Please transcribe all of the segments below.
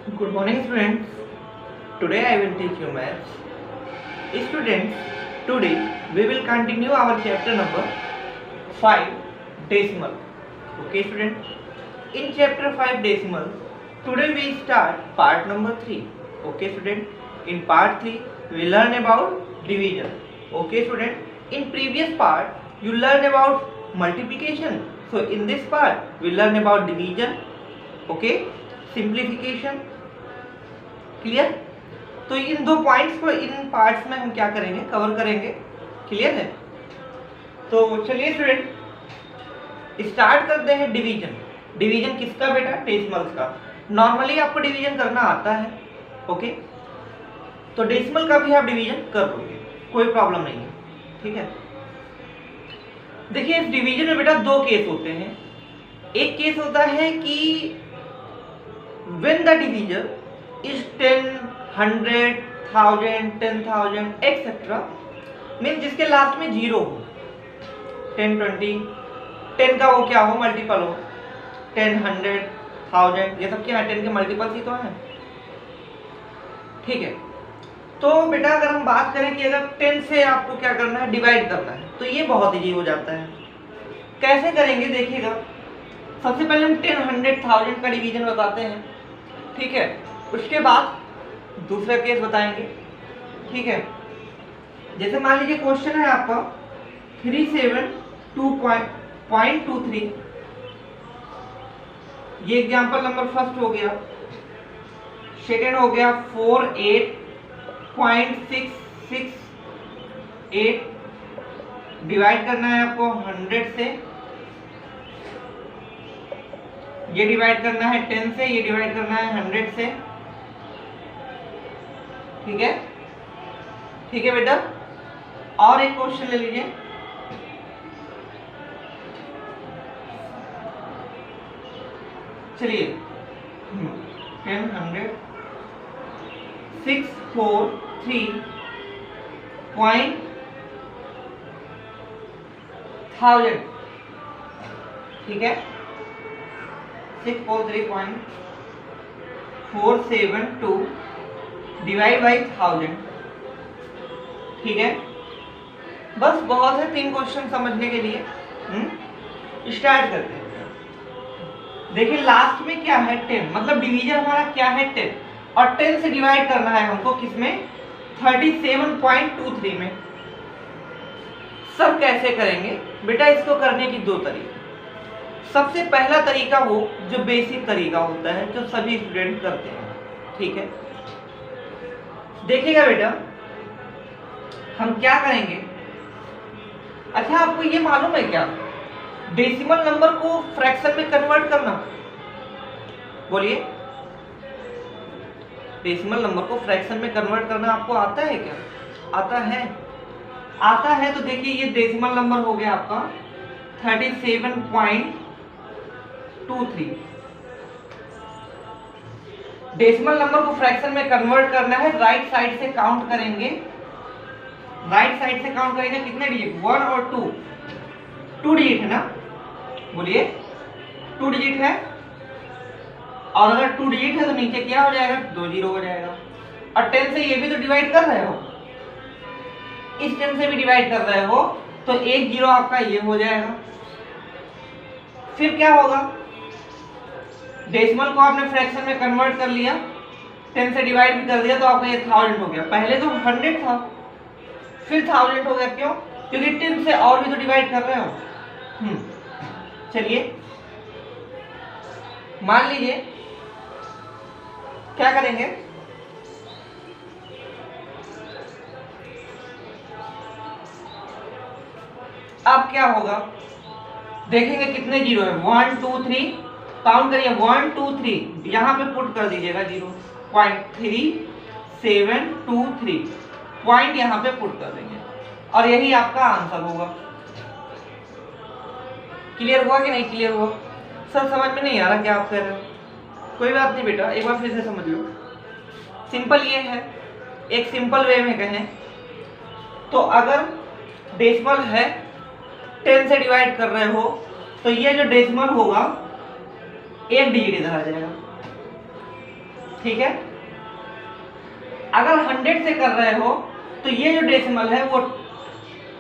Good morning, students. Today I will teach you maths. Students, today we will continue our chapter number 5, decimal. Okay, students. In chapter 5, decimal, today we start part number 3. Okay, students. In part 3, we learn about division. Okay, students. In previous part, you learn about multiplication. So in this part, we learn about division. Okay, simplification. Clear. तो इन दो points को इन parts में हम क्या करेंगे, cover करेंगे। Clear है। तो चलिए स्टूडेंट स्टार्ट करते हैं डिवीजन। डिवीजन किसका बेटा? डेसिमल्स का। नॉर्मली आपको डिवीजन करना आता है। ओके, तो डेसिमल का भी आप डिवीजन कर दोगे, कोई प्रॉब्लम नहीं है। ठीक है। देखिए इस डिवीजन में बेटा दो केस होते हैं। एक केस होता है कि when the divisor is 10, 100, 1000, 10,000 etcetera, mean जिसके लास्ट में जीरो हो। 10, 20, 10 का वो क्या हो, मल्टीपल हो। 10, 100, 1000 ये सब क्या है, 10 के मल्टीपल्स ही तो हैं। ठीक है। तो बेटा अगर हम बात करें कि अगर 10 से आपको क्या करना है, डिवाइड करना है, तो ये बहुत ईजी हो जाता है। कैसे करेंगे देखिएगा। सबसे पहले हम 10, 100, 1000 का डिवीजन बताते हैं। ठीक है। उसके बाद दूसरा केस बताएंगे। ठीक है। जैसे मान लीजिए क्वेश्चन है आपका 372.23, ये एग्जांपल नंबर फर्स्ट हो गया। सेकंड हो गया 48.668, डिवाइड करना है आपको 100 से, ये डिवाइड करना है 10 से, ये डिवाइड करना है 100 से। ठीक है। ठीक है बेटा। और एक क्वेश्चन ले लीजिए। चलिए 10, 100, 643.1000। ठीक है। 643.472 डिवाइड बाई 1000। ठीक है। बस बहुत है 3 क्वेश्चन समझने के लिए। स्टार्ट करते हैं। देखिए लास्ट में क्या है 10, मतलब डिवीजन हमारा क्या है 10, और 10 से डिवाइड करना है हमको किसमें, 37.23 में। सब कैसे करेंगे बेटा, इसको करने की दो तरीके। सबसे पहला तरीका वो जो बेसिक तरीका होता है, जो सभी स्टूडेंट करते हैं। ठीक है। देखिएगा बेटा हम क्या करेंगे। अच्छा आपको ये मालूम है क्या, डेसिमल नंबर को फ्रैक्शन में कन्वर्ट करना? बोलिए, डेसिमल नंबर को फ्रैक्शन में कन्वर्ट करना आपको आता है क्या? आता है। आता है तो देखिए ये डेसिमल नंबर हो गया आपका 37.23। डेसिमल नंबर को फ्रैक्शन में कन्वर्ट करना है, राइट साइड से काउंट करेंगे। राइट साइड से काउंट करेंगे कितने डिजिट, 1 और 2, 2 डिजिट है ना। बोलिए 2 डिजिट है, और अगर 2 डिजिट है तो नीचे क्या हो जाएगा, 2 जीरो हो जाएगा। और 10 से ये भी तो डिवाइड कर रहे हो, इस 10 से भी डिवाइड कर रहे हो, तो 1 जीरो आपका ये हो जाएगा। फिर क्या होगा, डेसिमल को आपने फ्रैक्शन में कन्वर्ट कर लिया, 10 से डिवाइड भी कर दिया, तो आपका ये 1000 हो गया। पहले तो 100 था, फिर 1000 हो गया। क्यों? क्योंकि 10 से और भी तो डिवाइड कर रहे हो। चलिए मान लीजिए क्या करेंगे, अब क्या होगा देखेंगे कितने जीरो है, 1 2 3, काउंट करिए 1 2 3, यहां पे पुट कर दीजिएगा 0.3723, पॉइंट यहां पे पुट कर देंगे, और यही आपका आंसर होगा। क्लियर हुआ कि नहीं क्लियर हुआ? सर समझ में नहीं आ रहा क्या आप कह रहे हो? कोई बात नहीं बेटा, एक बार फिर से समझ लो। सिंपल ये है, एक सिंपल वे में कहें तो अगर डेसिमल है 10 से डिवाइड कर रहे हो तो ये जो डेसिमल होगा एक डिजिट इधर आ जाएगा, ठीक है। अगर 100 से कर रहे हो तो ये जो डेसिमल है वो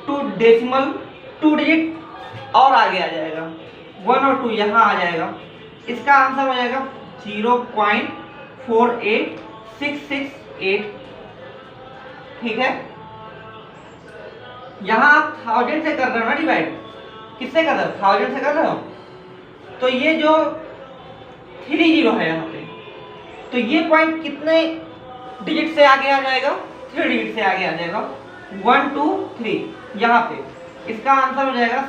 2 डिजिट और आगे आ जाएगा, 1 और 2 यहाँ आ जाएगा। इसका आंसर हो जाएगा 0.48668। ठीक है। यहाँ आप 1000 से कर रहे हो ना डिवाइड, किससे कर रहे हो? 1000 से कर रहे हो, तो ये जो 30 है यहाँ पे, तो ये पॉइंट कितने डिजिट से आगे आ जाएगा? 3 डिजिट से आगे आ जाएगा, 1 2 3 यहाँ पे। इसका आंसर हो जाएगा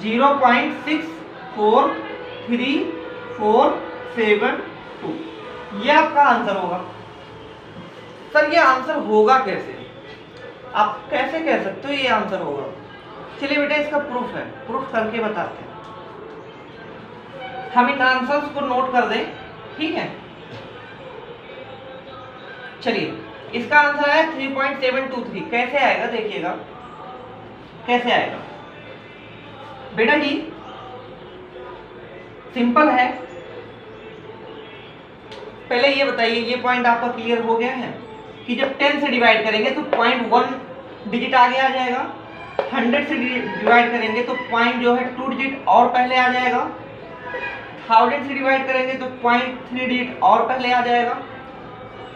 0.643472। ये आपका आंसर होगा। सर ये आंसर होगा कैसे? आप कैसे कह सकते हो ये आंसर होगा? चलिए बेटा इसका प्रूफ है, प्रूफ करके बताते हैं। हम इन आंसर्स को नोट कर दें, ठीक है। चलिए इसका आंसर है 3.723। कैसे आएगा देखिएगा, कैसे आएगा बेटा जी? सिंपल है। पहले ये बताइए, ये पॉइंट आपका क्लियर हो गया है कि जब 10 से डिवाइड करेंगे तो पॉइंट 1 डिजिट आगे आ जाएगा, 100 से डिवाइड करेंगे तो पॉइंट जो है 2 डिजिट और पहले आ जाएगा, 1000 से डिवाइड करेंगे तो पॉइंट 3 डिजिट और पहले आ जाएगा।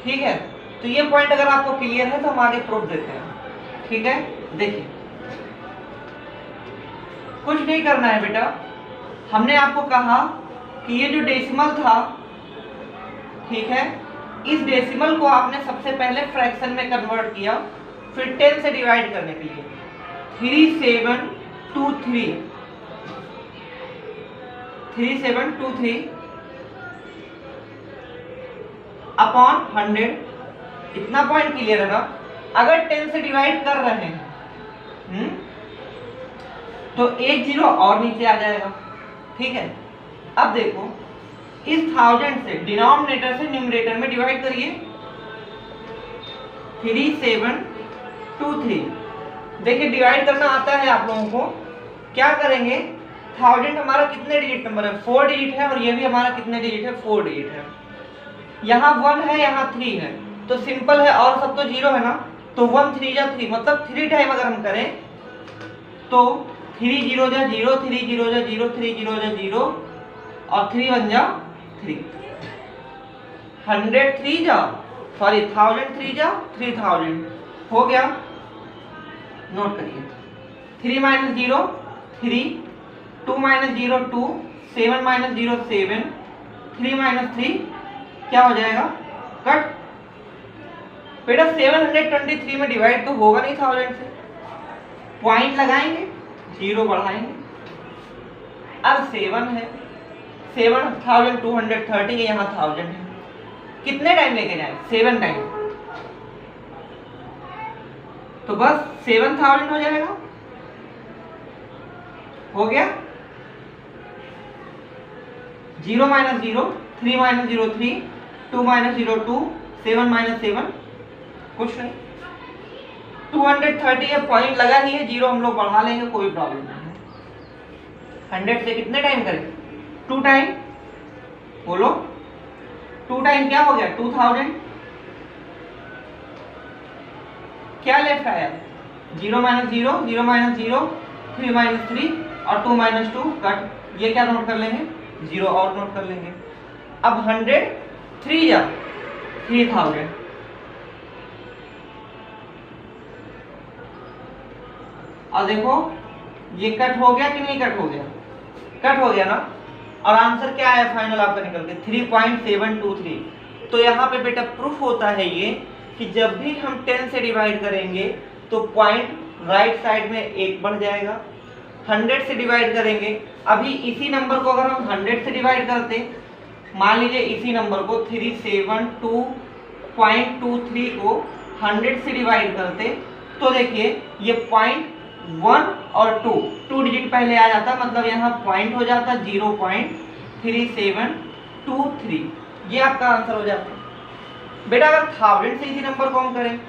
ठीक है, तो ये पॉइंट अगर आपको क्लियर है तो हम आगे प्रूफ देते हैं। ठीक है, देखिए कुछ नहीं करना है बेटा, हमने आपको कहा कि ये जो डेसिमल था, ठीक है, इस डेसिमल को आपने सबसे पहले फ्रैक्शन में कन्वर्ट किया, फिर 10 से डिवाइड करने के लिए 3723 अपॉन 100। इतना पॉइंट क्लियर है ना? अगर 10 से डिवाइड कर रहे हैं तो एक जीरो और नीचे आ जाएगा। ठीक है, अब देखो इस 1000 से डिनोमिनेटर से न्यूमरेटर में डिवाइड करिए, 3723। देखिए डिवाइड करना आता है आप लोगों को। क्या करेंगे, 1000 हमारा कितने डिजिट नंबर है? 4 डिजिट है, और ये भी हमारा कितने डिजिट है? 4 डिजिट है। यहाँ 1 है, यहाँ 3 है, तो सिंपल है, और सब तो जीरो है ना, तो 1 3 जा 3, मतलब 3 टाइम अगर हम करें तो 3 0 जा 0, 3 0 जा 0, 3 0 जा 0, और 3 1 जा 3, 1003 जा, सॉरी 1003 जा 3000 हो गया। नोट करिए, 3 माइनस 0 3, 2 माइनस 0 2, 7 माइनस 0 7, 3 माइनस 3 क्या हो जाएगा? कट। बेटा 723 में डिवाइड तो होगा नहीं 1000 से, पॉइंट लगाएंगे, जीरो बढ़ाएंगे। अब 7 है, 7230 है, यहाँ 1000 है, कितने टाइम लेके जाए? 7 टाइम, तो बस 7000 हो जाएगा। हो गया। 0 माइनस 0, 3 माइनस 0 3, 2 माइनस 0 2, 7 माइनस 7 कुछ नहीं, 230 है, पॉइंट लगा ही है, जीरो हम लोग बढ़ा लेंगे, कोई प्रॉब्लम नहीं है। 100 से कितने टाइम करें? 2 टाइम। बोलो 2 टाइम क्या हो गया? 2000। क्या लेफ्ट आया? 0 माइनस 0, 0 माइनस 0, 3 माइनस 3 और 2 माइनस 2 कट। ये क्या नोट कर लेंगे? जीरो और नोट कर लेंगे। अब 100 3 जा 3000, और देखो ये कट हो गया कि नहीं कट हो गया? कट हो गया ना, और आंसर क्या आया फाइनल आपका निकल के? 3.723। तो यहाँ पे बेटा प्रूफ होता है ये कि जब भी हम 10 से डिवाइड करेंगे तो पॉइंट राइट साइड में 1 बढ़ जाएगा। 100 से डिवाइड करेंगे, अभी इसी नंबर को अगर हम 100 से डिवाइड करते, मान लीजिए इसी नंबर को 372.23 को 100 से डिवाइड करते, तो देखिए ये पॉइंट 1 और 2 डिजिट पहले आ जाता, मतलब यहाँ पॉइंट हो जाता 0.3723। ये आपका आंसर हो जाता। बेटा अगर 1000 से इसी नंबर को हम करें,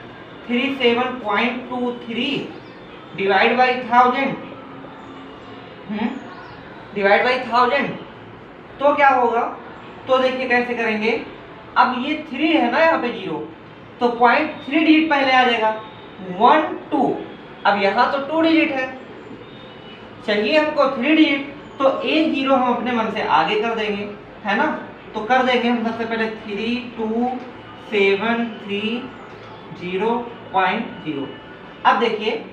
37.23 डिवाइड बाई 1000, डिवाइड बाई 1000, तो क्या होगा? तो देखिए कैसे करेंगे, अब ये 3 है ना यहाँ पे 0, तो पॉइंट 3 डिजिट पहले आ जाएगा 1 2। अब यहाँ तो 2 डिजिट है, चाहिए हमको 3 डिजिट, तो एक 0 हम अपने मन से आगे कर देंगे, है ना। तो कर देंगे हम सबसे पहले 3 2 7 3 0.0। अब देखिए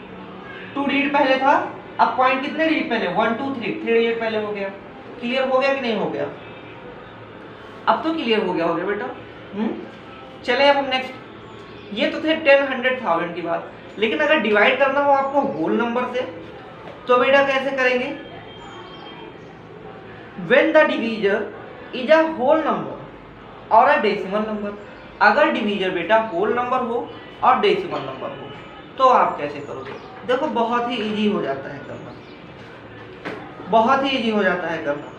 2 डिजिट पहले था, अब पॉइंट कितने डिजिट पहले 1 2 3 डिजिट पहले हो गया। क्लियर हो गया कि नहीं हो गया? अब तो क्लियर हो गया होगा बेटा। चले अब हम नेक्स्ट, ये तो थे 10 100 1000 की बात, लेकिन अगर डिवाइड करना हो आपको होल नंबर से तो बेटा कैसे करेंगे? When the divisor is a whole number और a decimal number, अगर डिवीजर बेटा होल नंबर हो और डेसिमल नंबर हो तो आप कैसे करोगे? देखो बहुत ही इजी हो जाता है करना, बहुत ही इजी हो जाता है करना।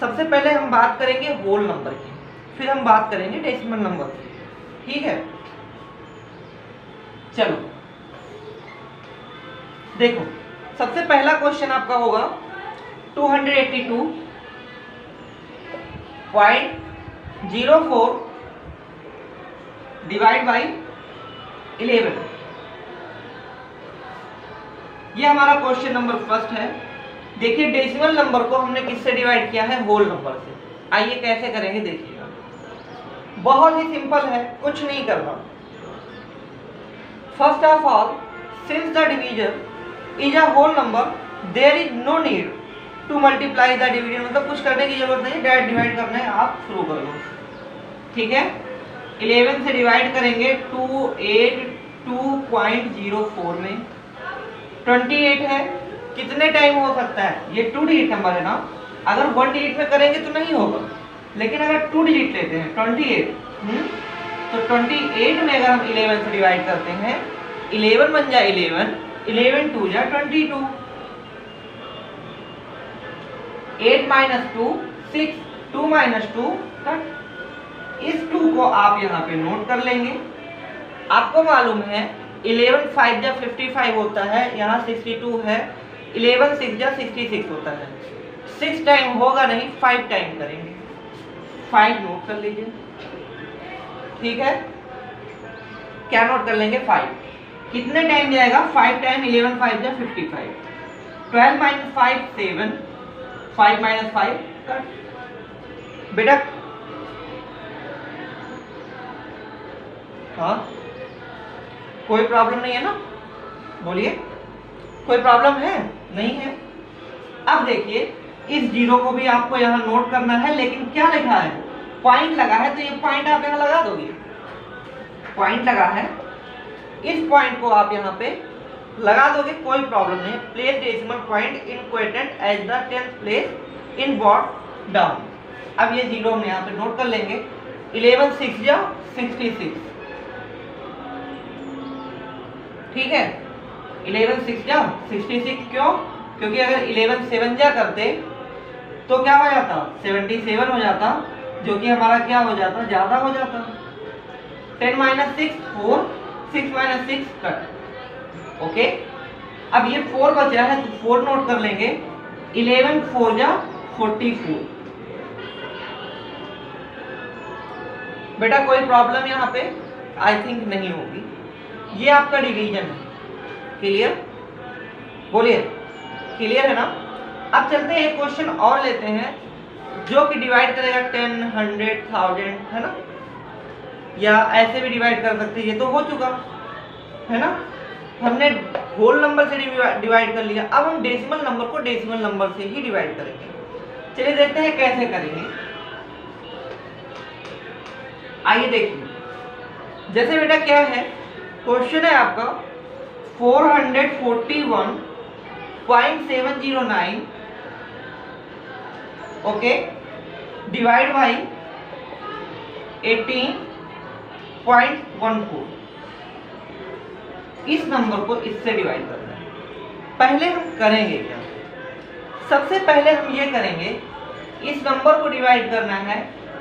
सबसे पहले हम बात करेंगे होल नंबर की, फिर हम बात करेंगे डेसिमल नंबर की, ठीक है। चलो देखो, सबसे पहला क्वेश्चन आपका होगा 282.04 डिवाइड बाई 11। ये हमारा क्वेश्चन नंबर फर्स्ट है। देखिए डेसिमल नंबर को हमने किससे डिवाइड किया है? होल नंबर से। आइए कैसे करेंगे देखिएगा, बहुत ही सिंपल है, कुछ नहीं करना। First of all, since the divisor is a whole number there is no need to multiply the divisor, मतलब कुछ करने की जरूरत नहीं, डायरेक्ट डिवाइड करना है, आप शुरू कर लो, ठीक है। 11 से डिवाइड करेंगे 282.04 में, 28 है, कितने टाइम हो सकता है? ये 2 डिजिट नंबर है ना, अगर 1 डिजिट में करेंगे तो नहीं होगा, लेकिन अगर 2 डिजिट लेते हैं 28, तो 28 में अगर हम 11 से डिवाइड करते हैं, 11 बन जाए 11, 11 2 जा 22, 8 माइनस 2 6, 2 माइनस 2 कट। इस 2 को आप यहाँ पे नोट कर लेंगे। आपको मालूम है 11 5 जा 55 होता है, यहाँ 62 है, 11 6 जा 66 होता है। 6 टाइम होगा नहीं, 5 टाइम करेंगे, 5 नोट कर लीजिए, ठीक है। क्या नोट कर लेंगे? 5। कितने टाइम जाएगा? 5 टाइम 11 5 जा 55, 12 माइनस 5 7, 5 माइनस 5 कट। बेटा हाँ, कोई प्रॉब्लम नहीं है ना? बोलिए, कोई प्रॉब्लम है? नहीं है। अब देखिए इस 0 को भी आपको यहाँ नोट करना है, लेकिन क्या लिखा है? पॉइंट लगा है, तो ये पॉइंट आप यहाँ लगा दोगे। पॉइंट लगा है, इस पॉइंट को आप यहाँ पे लगा दोगे, कोई प्रॉब्लम नहीं। Place decimal point in quotient as the 10th place in what down. अब ये 0 हम यहाँ पे नोट कर लेंगे। 11 6 जा 66, ठीक है। 11 6 जा 66, क्यों? क्योंकि अगर 11 7 जा करते तो क्या हो जाता? 77 हो जाता, जो कि हमारा क्या हो जाता? ज्यादा हो जाता। 10 माइनस 6 4, 6 माइनस 6 कट, ओके। अब ये 4 बच रहा है, तो 4 नोट कर लेंगे। 11 4 जा 44। बेटा कोई प्रॉब्लम यहाँ पे आई थिंक नहीं होगी। ये आपका डिवीजन है, क्लियर? बोलिए, क्लियर है ना? अब चलते हैं एक क्वेश्चन और लेते हैं जो कि डिवाइड करेगा 10 100 1000, है ना, या ऐसे भी डिवाइड कर सकते हैं। ये तो हो चुका है ना, हमने होल नंबर से डिवाइड कर लिया। अब हम डेसिमल नंबर को डेसिमल नंबर से ही डिवाइड करेंगे। चलिए देखते हैं कैसे करेंगे। आइए देखिए, जैसे बेटा क्या है, क्वेश्चन है आपका 441.709, ओके, डिवाइड बाई 18.14। इस नंबर को इससे डिवाइड करना है। पहले हम करेंगे क्या? सबसे पहले हम ये करेंगे, इस नंबर को डिवाइड करना है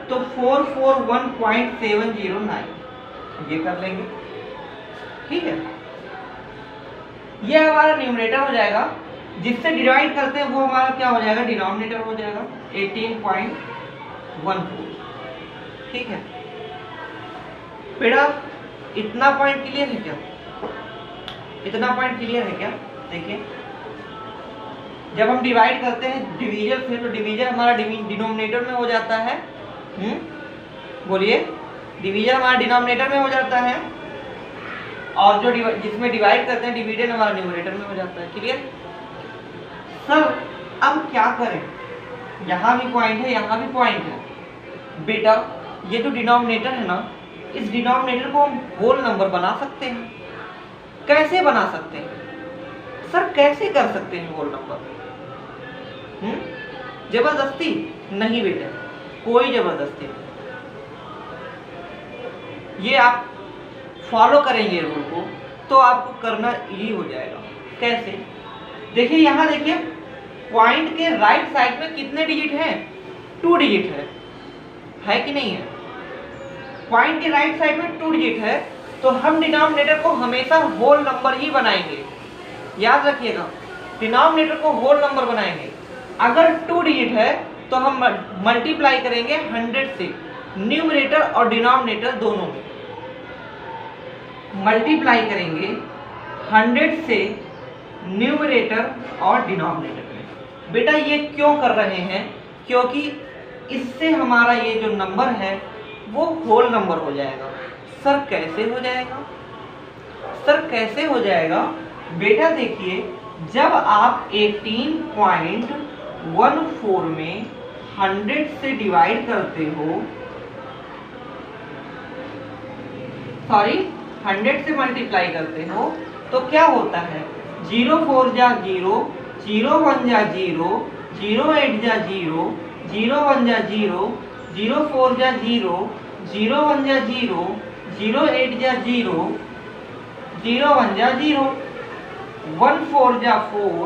तो 441.709 ये कर लेंगे, ठीक है। ये हमारा न्यूमरेटर हो जाएगा, जिससे डिवाइड करते हैं वो हमारा क्या हो जाएगा? डिनोमिनेटर हो जाएगा 18.14। ठीक है बेटा, इतना पॉइंट क्लियर है क्या? इतना पॉइंट क्लियर है क्या? देखिए जब हम डिवाइड करते हैं डिवीजन से तो डिवीजन हमारा डिनोमिनेटर में हो जाता है। बोलिए, डिवीजन हमारा डिनोमिनेटर में हो जाता है और जो जिसमें डिवाइड करते हैं डिवीजन हमारा न्यूमरेटर में हो जाता है। Clear sir? अब क्या करें, यहाँ भी पॉइंट है यहाँ भी पॉइंट है बेटा। ये जो डिनोमिनेटर है ना, इस डिनोमिनेटर को हम होल नंबर बना सकते हैं। कैसे बना सकते हैं सर? कैसे कर सकते हैं होल नंबर? जबरदस्ती नहीं बेटा, कोई जबरदस्ती नहीं। ये आप फॉलो करेंगे रूल को तो आपको करना इजी हो जाएगा। कैसे? देखिए यहाँ देखिए, पॉइंट के राइट साइड में कितने डिजिट हैं? 2 डिजिट है कि नहीं है? पॉइंट के राइट साइड में 2 डिजिट है तो हम डिनोमिनेटर को हमेशा होल नंबर ही बनाएंगे। याद रखिएगा, डिनोमिनेटर को होल नंबर बनाएंगे। अगर 2 डिजिट है तो हम मल्टीप्लाई करेंगे 100 से, न्यूमरेटर और डिनोमिनेटर दोनों में मल्टीप्लाई करेंगे 100 से न्यूमरेटर और डिनोमिनेटर में। बेटा ये क्यों कर रहे हैं? क्योंकि इससे हमारा ये जो नंबर है वो होल नंबर हो जाएगा। सर कैसे हो जाएगा? सर कैसे हो जाएगा? बेटा देखिए, जब आप 18.14 में 100 से डिवाइड करते हो, सॉरी 100 से मल्टीप्लाई करते हो तो क्या होता है? 0 4 जा 0, 0 1 जा 0, 0 8 जा 0, 0 1 जा 0, 0 4 जा 0, 0 1 जा 0, 0 8 जा 0, 0 1 जा 0, 1 4 जा 4,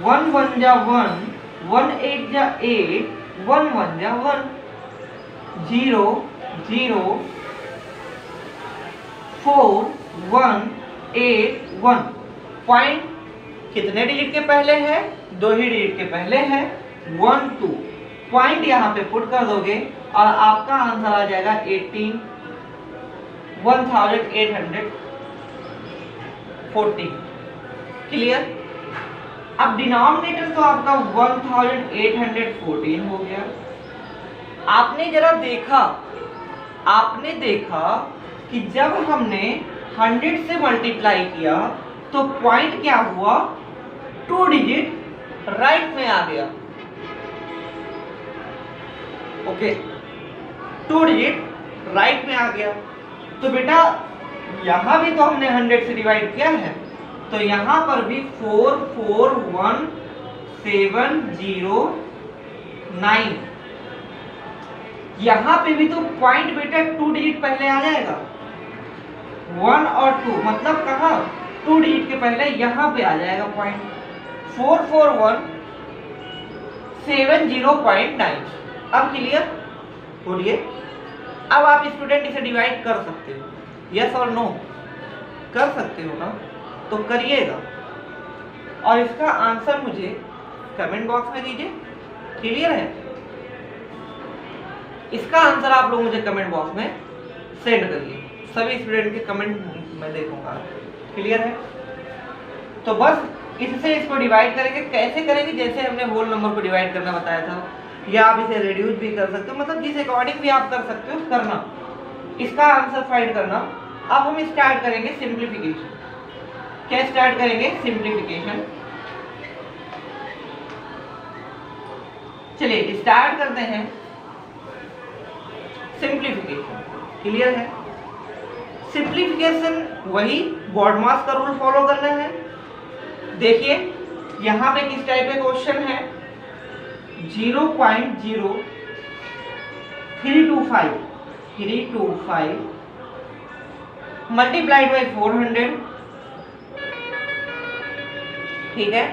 1 1 जा 1, 1 8 जा 8, 1 1 जा 1, 0 0 4 1 8 1। पॉइंट कितने डिजिट के पहले है? 2 ही डिजिट के पहले है, 1 2। पॉइंट यहाँ पे पुट कर दोगे और आपका आंसर आ जाएगा 18,840। क्लियर? अब डिनोमिनेटर तो आपका 1814 हो गया। आपने जरा देखा, आपने देखा कि जब हमने 100 से मल्टीप्लाई किया तो पॉइंट क्या हुआ? 2 डिजिट राइट में आ गया। ओके, 2 डिजिट राइट में आ गया। तो बेटा यहां भी तो हमने 100 से डिवाइड किया है तो यहां पर भी 4 4 1 7 0 9। यहां पे भी तो पॉइंट बेटा 2 डिजिट पहले आ जाएगा, 1 और 2, मतलब कहां? 2 डिजिट के पहले यहां पे आ जाएगा पॉइंट। 4 4 1 7 0.9। अब क्लियर? बोलिए, अब आप स्टूडेंट इसे डिवाइड कर सकते हो, यस और नो? कर सकते हो ना? तो करिएगा और इसका आंसर मुझे कमेंट बॉक्स में दीजिए। क्लियर है? इसका आंसर आप लोग मुझे कमेंट बॉक्स में सेंड करिए, सभी स्टूडेंट के कमेंट मैं देखूंगा। क्लियर है? तो बस इससे इसको डिवाइड करेंगे। कैसे करेंगे? जैसे हमने होल नंबर को डिवाइड करना बताया था, या आप इसे रिड्यूस भी कर सकते हो, मतलब जिस अकॉर्डिंग भी आप कर सकते हो करना। इसका आंसर फाइंड करना। अब हम स्टार्ट करेंगे सिंप्लीफिकेशन। क्या स्टार्ट करेंगे? सिंप्लीफिकेशन। चलिए स्टार्ट करते हैं सिंप्लीफिकेशन। क्लियर है? सिंप्लीफिकेशन वही BODMAS का रूल फॉलो करना है। देखिए यहां पे किस टाइप का क्वेश्चन है? 0.0325 मल्टीप्लाइड बाई 400, ठीक है,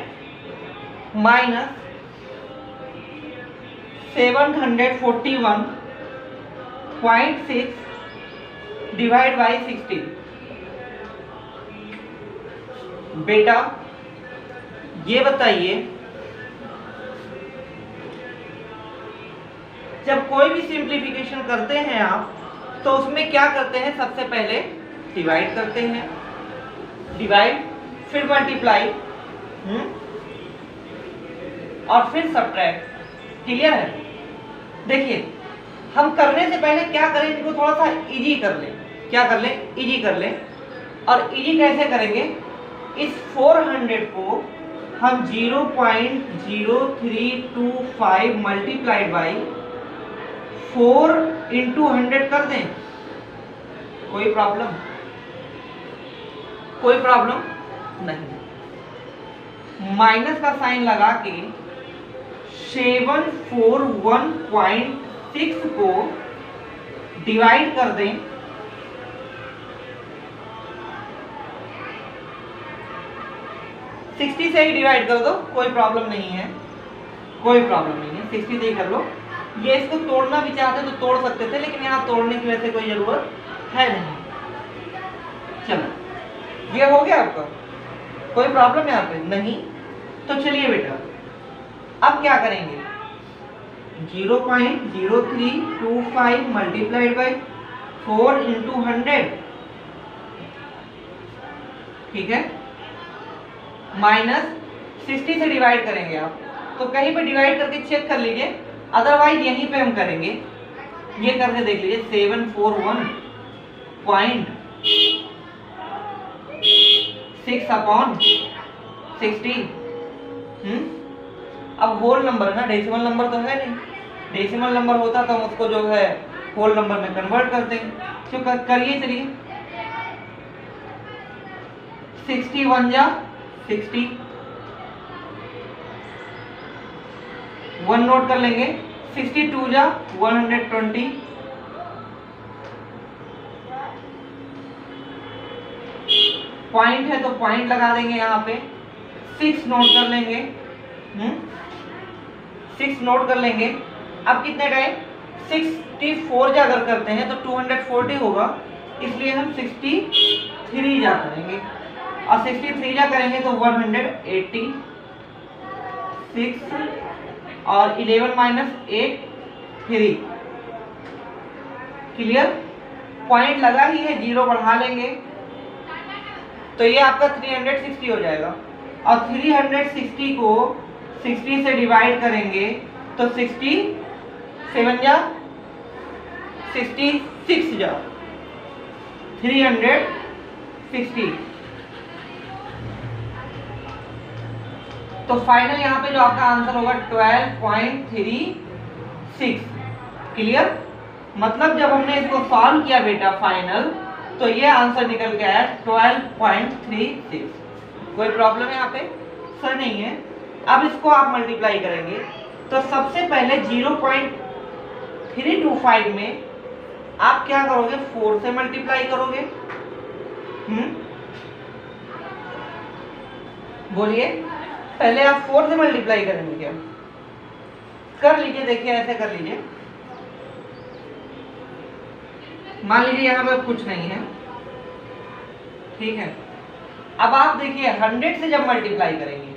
माइनस 741.6 डिवाइड बाई 16। बेटा ये बताइए, जब कोई भी सिंप्लीफिकेशन करते हैं आप तो उसमें क्या करते हैं, सबसे पहले डिवाइड करते हैं, डिवाइड फिर मल्टीप्लाई और फिर सब्ट्रैक्ट। क्लियर है? देखिए हम करने से पहले क्या करें, इनको थोड़ा सा इजी कर लें। क्या कर लें? इजी कर लें। और इजी कैसे करेंगे, इस 400 को हम 0.0325 मल्टीप्लाइड बाई 4 इंटू 100 कर दें। कोई प्रॉब्लम? कोई प्रॉब्लम नहीं। माइनस का साइन लगा के 741.6 को डिवाइड कर दें 60 से ही डिवाइड कर दो, कोई प्रॉब्लम नहीं है, कोई प्रॉब्लम नहीं है, 60 से ही कर लो। ये इसको तोड़ना भी चाहते तो तोड़ सकते थे, लेकिन यहाँ तोड़ने की वैसे कोई जरूरत है नहीं। चलो ये हो गया आपका, कोई प्रॉब्लम यहाँ पे नहीं। तो चलिए बेटा अब क्या करेंगे, 0.0325 मल्टीप्लाइड बाई 4 इंटू 100, ठीक है, माइनस 60 से डिवाइड करेंगे आप। तो कहीं पे डिवाइड करके चेक कर लीजिए, अदरवाइज यहीं पे हम करेंगे। ये करके देख लीजिए, 741.6/60। अब होल नंबर है ना, डेसिमल नंबर तो है नहीं। डेसिमल नंबर होता तो हम उसको जो है होल नंबर में कन्वर्ट करते हैं। तो करिए, चलिए 61 जा 60, 1 नोट कर लेंगे, 62 जा 120, पॉइंट है तो पॉइंट लगा देंगे यहाँ पे, 6 नोट कर लेंगे, 6 नोट कर लेंगे। अब कितने टाइम, 64 जा अगर करते हैं तो 240 होगा, इसलिए हम 63 जा करेंगे। और 63 जा करेंगे तो 186 और 11 माइनस 8 3। क्लियर? पॉइंट लगा ही है, 0 बढ़ा लेंगे तो ये आपका 360 हो जाएगा। और 360 को 60 से डिवाइड करेंगे तो 67 जा 66 जा 360। तो फाइनल यहाँ पे जो आपका आंसर होगा 12.36। क्लियर? मतलब जब हमने इसको सॉल्व किया बेटा फाइनल, तो ये आंसर निकल के आया 12.36। कोई प्रॉब्लम है यहाँ पे? सर नहीं है। अब इसको आप मल्टीप्लाई करेंगे तो सबसे पहले 0.325 में आप क्या करोगे, 4 से मल्टीप्लाई करोगे। बोलिए, पहले आप 4 से मल्टीप्लाई करेंगे क्या? कर लीजिए, देखिए ऐसे कर लीजिए। मान लीजिए यहाँ पे कुछ नहीं है, ठीक है। अब आप देखिए 100 से जब मल्टीप्लाई करेंगे,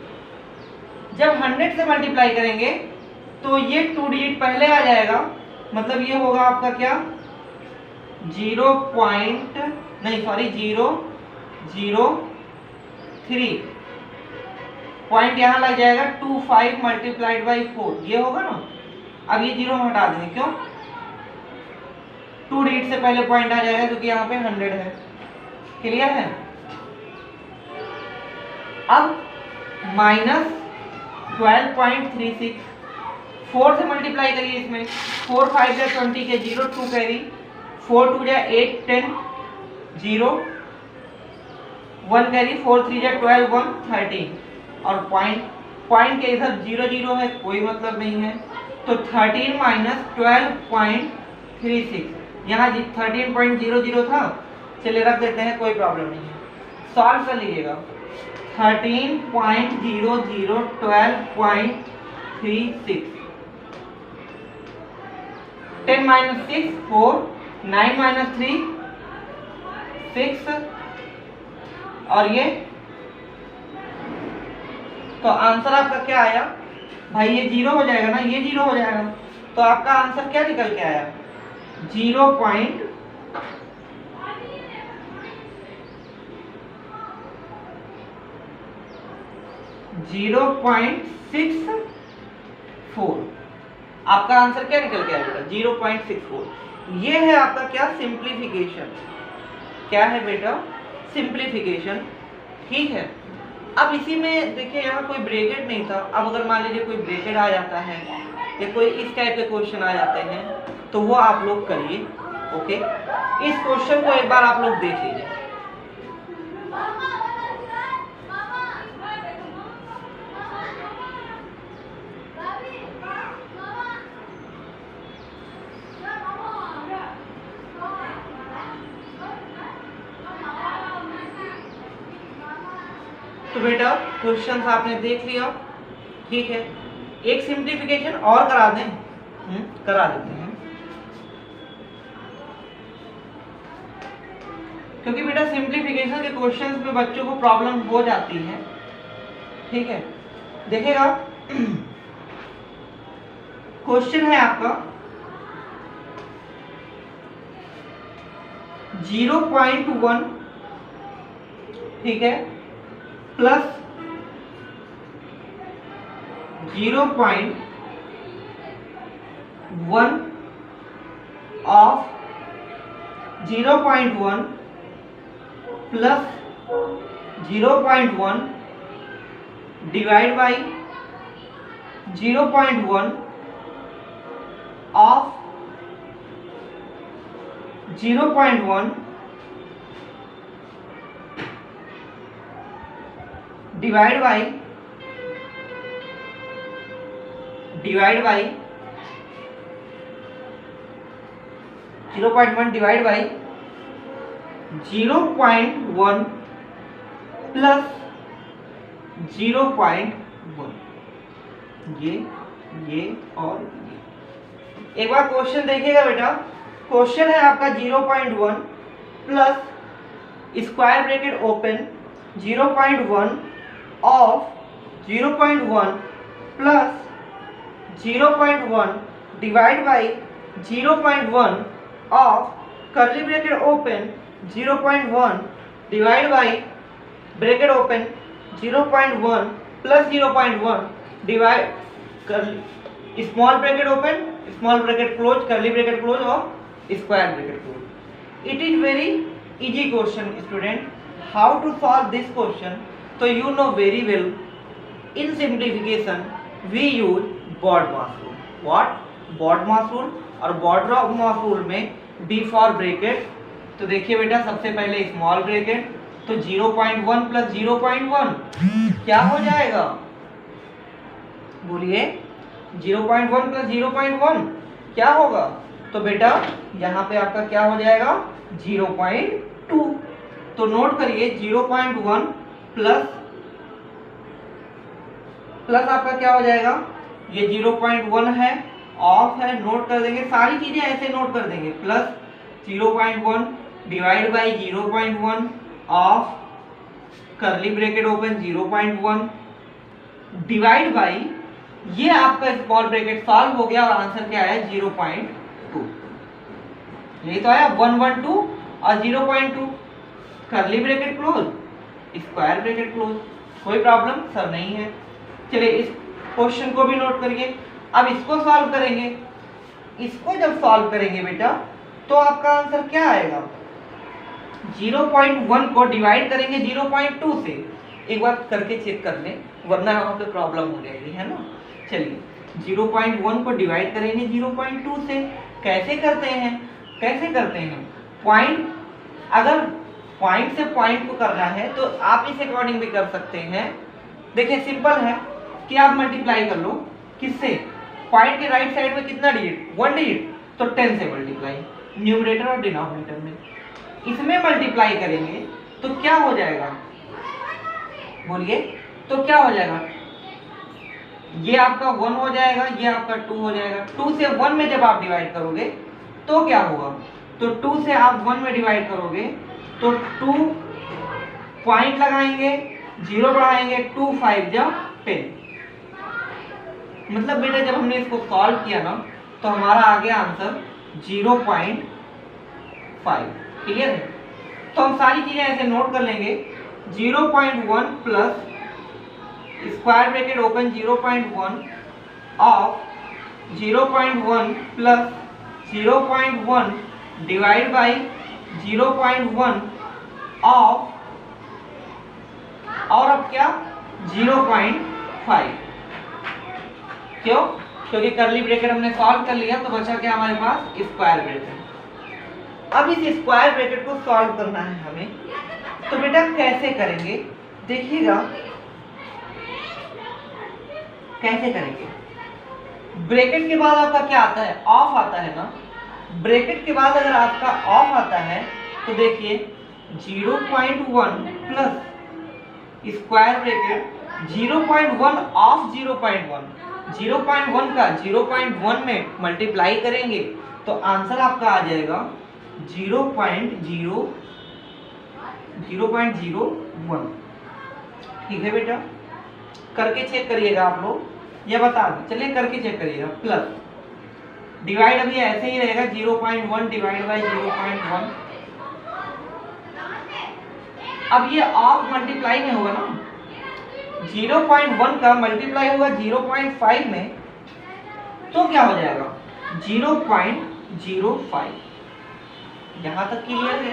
जब 100 से मल्टीप्लाई करेंगे तो ये 2 डिजिट पहले आ जाएगा, मतलब ये होगा आपका क्या, 0.03 पॉइंट यहाँ लग जाएगा 25 मल्टीप्लाइड बाई 4, ये होगा ना। अब ये 0 हम हटा देंगे, क्यों, 2 डिजिट से पहले पॉइंट आ जाएगा क्योंकि यहाँ पे 100 है। क्लियर है? अब माइनस 12.36, 4 से मल्टीप्लाई करिए इसमें, 4 5 या 20 के 0 2 कैरी, 4 2 या 8 10 0 1 कैरी, 4 3 या 12 1 13। और पॉइंट के इधर 0 0 है, कोई मतलब नहीं है, तो 13 माइनस 12.36, यहाँ 13.00 था, चलिए रख देते हैं, कोई प्रॉब्लम नहीं है। सॉल्व कर लीजिएगा, 13.00 12.36, 10 माइनस 6 4, 9 माइनस 3 6, और ये तो आंसर आपका क्या आया भाई, ये 0 हो जाएगा ना, ये 0 हो जाएगा, तो आपका आंसर क्या निकल के आया, 0.03 0.64। आपका आंसर क्या निकल के आया बेटा? 0.64। ये है आपका क्या? सिंप्लीफिकेशन। क्या है बेटा? सिंप्लीफिकेशन। ठीक है। अब इसी में देखिए यहाँ कोई ब्रैकेट नहीं था। अब अगर मान लीजिए कोई ब्रैकेट आ जाता है या कोई इस टाइप के क्वेश्चन आ जाते हैं तो वो आप लोग करिए। ओके, इस क्वेश्चन को एक बार आप लोग देख लीजिए। तो बेटा क्वेश्चन आपने देख लिया। ठीक है, एक सिंप्लीफिकेशन और करा दें? करा देते हैं, क्योंकि बेटा सिंप्लीफिकेशन के क्वेश्चंस में बच्चों को प्रॉब्लम हो जाती है। ठीक है, देखिएगा क्वेश्चन है आपका 0.1, ठीक है, plus 0.1 of 0.1 plus 0.1 divide by 0.1 of 0.1 divide by 0.1 divide by 0.1 plus 0.1। ये और ये। एक बार क्वेश्चन देखिएगा बेटा। क्वेश्चन है आपका 0.1 plus square bracket open 0.1 of 0.1 plus 0.1 divide by 0.1 of curly bracket open 0.1 divide by bracket open 0.1 plus 0.1 divide curly small bracket open small bracket close curly bracket close और square bracket close. It is very easy question student. How to solve this question? तो you know very well, in simplification we use BODMAS rule. What? BODMAS rule. और BODMAS rule में B for bracket. तो देखिए बेटा, सबसे पहले small bracket, तो 0.1 plus 0.1 क्या हो जाएगा? बोलिए, 0.1 प्लस 0.1 क्या होगा? तो बेटा यहाँ पे आपका क्या हो जाएगा? 0.2। तो नोट करिए 0.1 प्लस आपका क्या हो जाएगा? ये 0.1 है, ऑफ है, नोट कर देंगे, सारी चीजें ऐसे नोट कर देंगे, plus 0.1 divide by 0.1 of curly bracket open 0.1 divide by ये आपका स्मॉल ब्रैकेट सॉल्व हो गया और आंसर क्या आया? 0.2। ये तो आया 112 और 0.2 curly bracket close square bracket close. कोई प्रॉब्लम सर नहीं है। चलिए इस क्वेश्चन को भी नोट करिए। अब इसको सॉल्व करेंगे। इसको जब सॉल्व करेंगे बेटा तो आपका आंसर क्या आएगा? 0.1 को डिवाइड करेंगे 0.2 से। एक बार करके चेक कर लें, वरना वहां पे प्रॉब्लम हो जाएगी, है ना। चलिए 0.1 को डिवाइड करेंगे 0.2 से। कैसे करते हैं? पॉइंट, अगर पॉइंट से पॉइंट को करना है तो आप इस अकॉर्डिंग भी कर सकते हैं। देखिए सिंपल है कि आप मल्टीप्लाई कर लो। किससे? पॉइंट के राइट साइड में कितना डिजिट? 1 डिजिट, तो 10 से मल्टीप्लाई, न्यूमरेटर और डिनोमिनेटर में। इसमें मल्टीप्लाई करेंगे तो क्या हो जाएगा? बोलिए, तो क्या हो जाएगा? ये आपका 1 हो जाएगा, ये आपका 2 हो जाएगा। 2 से 1 में जब आप डिवाइड करोगे तो क्या होगा? तो 2 से आप 1 में डिवाइड करोगे तो 2 पॉइंट लगाएंगे, 0 बढ़ाएंगे, 2 5 जा 10। मतलब बेटा जब हमने इसको सॉल्व किया ना तो हमारा आ गया आंसर 0.5। क्लियर है? तो हम सारी चीजें ऐसे नोट कर लेंगे। 0.1 plus square bracket open 0.1 of 0.1 plus 0.1 divide by 0.1 of, और अब क्या 0.5। क्यों? क्योंकि करली ब्रैकेट हमने सॉल्व कर लिया, तो बचा क्या हमारे पास स्क्वायर ब्रैकेट। अब इस स्क्वायर ब्रैकेट को सॉल्व करना है हमें, तो बेटा कैसे करेंगे देखिएगा, कैसे करेंगे। ब्रैकेट के बाद आपका क्या आता है, ऑफ आता है ना। ब्रैकेट के बाद अगर आपका ऑफ आता है तो देखिए 0.1 प्लस स्क्वायर ब्रैकेट 0.1 ऑफ 0.1, 0.1 का 0.1 में मल्टीप्लाई करेंगे तो आंसर आपका आ जाएगा 0.01। ठीक है बेटा, करके चेक करिएगा आप लोग, या बता दें, चलिए करके चेक करिएगा। प्लस डिवाइड अभी ऐसे ही रहेगा 0.1 डिवाइड बाई 0.1। अब ये ऑफ मल्टीप्लाई में होगा ना, 0.1 का मल्टीप्लाई होगा 0.5 में, तो क्या हो जाएगा 0.05। यहां तक क्लियर है।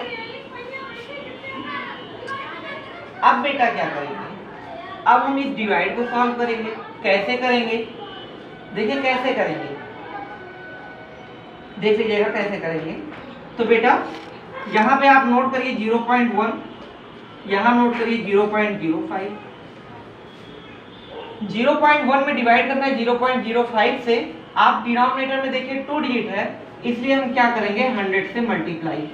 अब बेटा क्या करेंगे, अब हम इस डिवाइड को सॉल्व करेंगे। कैसे करेंगे देखिए, कैसे करेंगे देख लीजिएगा कैसे करेंगे। तो बेटा यहाँ पे आप नोट करिए 0.1, यहाँ नोट करिए 0.05। 0.1 में डिवाइड करना है 0.05 से। आप डिनोमिनेटर में देखिए 2 डिजिट है, इसलिए हम क्या करेंगे 100 से मल्टीप्लाई।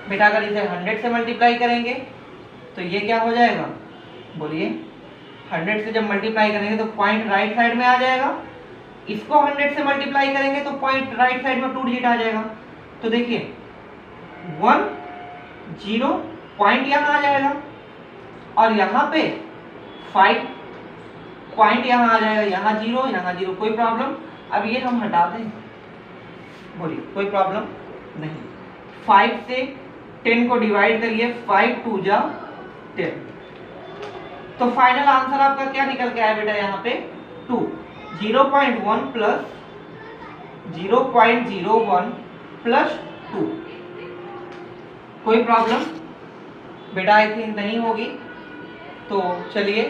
बेटा अगर इसे 100 से मल्टीप्लाई करेंगे तो ये क्या हो जाएगा, बोलिए। 100 से जब मल्टीप्लाई करेंगे तो पॉइंट राइट साइड में आ जाएगा। इसको 100 से मल्टीप्लाई करेंगे तो पॉइंट राइट साइड में 2 डिजिट आ जाएगा। तो देखिए 1 0 पॉइंट यहाँ आ जाएगा, और यहाँ पे 5 पॉइंट यहाँ आ जाएगा, यहाँ 0 यहाँ 0। कोई प्रॉब्लम? अब ये हम हटा दें, बोलिए कोई प्रॉब्लम नहीं। 5 से 10 को डिवाइड करिए, 5 2 जा 10। तो फाइनल आंसर आपका क्या निकल के आया बेटा, यहाँ पे 2। 0.1 प्लस 0.01 प्लस 2। कोई प्रॉब्लम बेटा? आई थिंक नहीं होगी। तो चलिए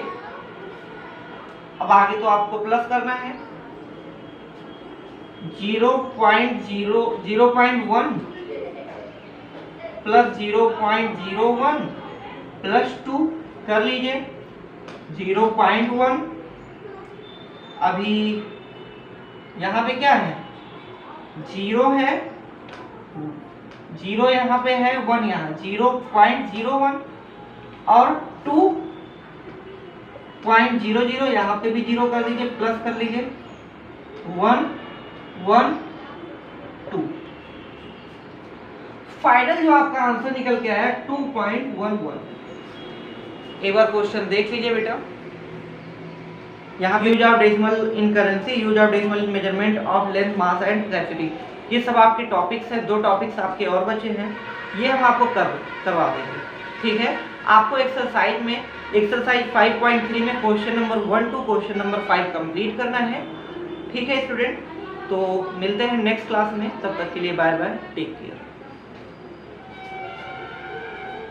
अब आगे तो आपको प्लस करना है। 0.1 प्लस 0.01 प्लस 2 कर लीजिए 0.1। अभी यहाँ पे क्या है, 0 है, 0 यहाँ पे है, 1 यहाँ, 0.01 और 2.00 यहाँ पे भी 0 कर दीजिए, प्लस कर लीजिए 1 1 2। फाइनल जो आपका आंसर निकल के आया 2.11। एक बार क्वेश्चन देख लीजिए बेटा। यहाँ पे use of decimal in currency, use of decimal in measurement of length, mass and capacity, ये सब आपके टॉपिक्स हैं। 2 टॉपिक्स आपके और बचे हैं, ये हम आपको करवा देंगे। ठीक है, आपको एक्सरसाइज में एक्सरसाइज 5.3 में question number 1 to question number 5 complete करना है। ठीक है स्टूडेंट, तो मिलते हैं नेक्स्ट क्लास में, तब तक के लिए बाय बाय, टेक केयर।